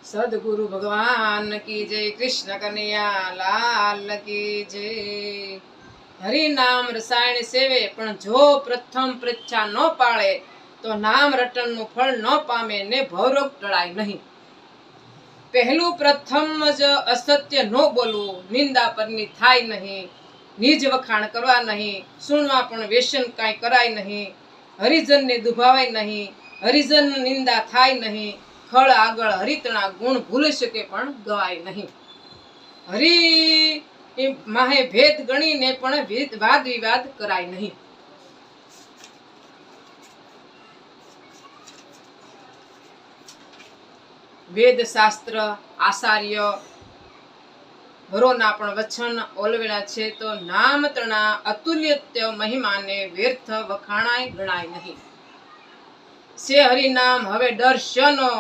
सदगुरु भगवान की जय, कृष्ण कन्हैया लाल की जय। हरि नाम रसायण सेवे पण जो प्रथम परीक्षा न पाळे तो नाम रटन નું ફળ ન પામે ને ભવરોગ ટળાય નહીં। પહેલું પ્રથમ જ અસત્ય ન બોલવું, નિંદા પરની થાય નહીં, નિજ વખાણ કરવા નહીં, સુણવા પણ વ્યસન કાંઈ કરાય નહીં, હરિજનને દુભાવાય નહીં, હરિજન નિંદા થાય નહીં, ખળ આગળ હરિતણા ગુણ ભૂલી શકે પણ ગવાય નહીં। હરિ માહે ભેદ ગણીને પણ વાદ વિવાદ કરાય નહીં। વેદ શાસ્ત્ર આચાર્ય ભરોના પણ વચન ઓલવેલા છે તો નામ તણા અતુલ્ય મહિમાને વ્યર્થ વખાણાય ગણાય નહીં। સે હરિ નામ હવે ડર શનો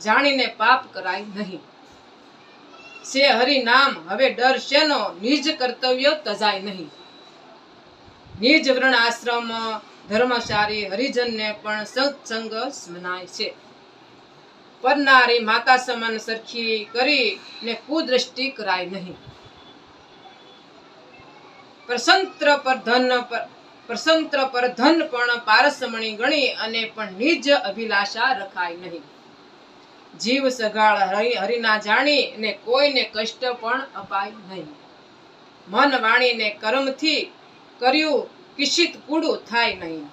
જાણીને પાપ કરાય નહીં। સે હરિ નામ હવે ડર શેનો નિજ કર્તવ્ય તજાય નહીં। નિજ વર્ણ આશ્રમ ધર્મચારી હરિજનને પણ સત્સંગ સ્મનાય છે। પરનારી માતા સમાન સરખી કરી ને કુદ્રષ્ટિ કરાય નહીં। પરસંત્ર પર ધન પણ પારસમણી ગણી અને પણ નિજ અભિલાષા રખાય નહીં। જીવ સગાળ હરિના જાણી ને કોઈને કષ્ટ પણ અપાય નહીં। મન વાણી ને કર્મથી કર્યું કિશિત કૂડું થાય નહીં।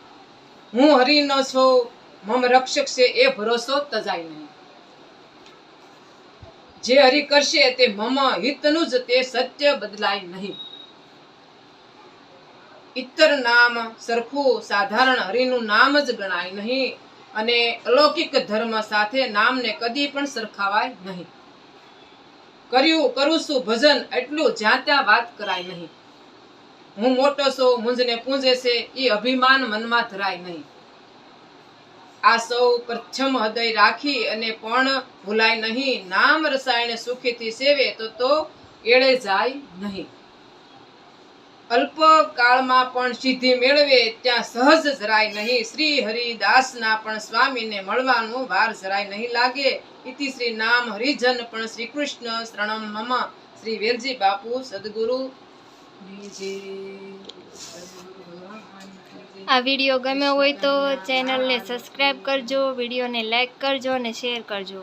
હું હરિનો છું મમ રક્ષક છે એ ભરોસો તજાય નહીં। જે હરિ કરશે તે મમ હિતનું જ તે સત્ય બદલાય નહીં। ઇતર નામ સરખું સાધારણ હરિનું નામ જ ગણાય નહીં અને અલૌકિક ધર્મ સાથે નામને કદી પણ સરખાવાય નહીં। કરું છું ભજન એટલું જ્યાં ત્યાં વાત કરાય નહીં। હું મોટો છું મુંજને પૂંજે છે એ અભિમાન મનમાં ધરાય નહીં। આ સૌ પ્રથમ હૃદય રાખી અને પણ ભૂલાય નહીં। નામ રસાયણ સુખીથી સેવે તો એળે જાય નહીં। અલ્પ કાળમાં પણ સિદ્ધિ મેળવે ત્યાં સહજ જરાય નહીં। શ્રી હરિદાસના પણ સ્વામીને મળવાનું વાર જરાય નહીં લાગે। ઇતિ શ્રી નામ હરિજન પણ શ્રી કૃષ્ણ શરણમ મમ। શ્રી વેલજી બાપુ સદગુરુ। આ વિડીયો ગમ્યો હોય તો ચેનલને સબસ્ક્રાઇબ કરજો, વિડીયોને લાઈક કરજો અને શેર કરજો।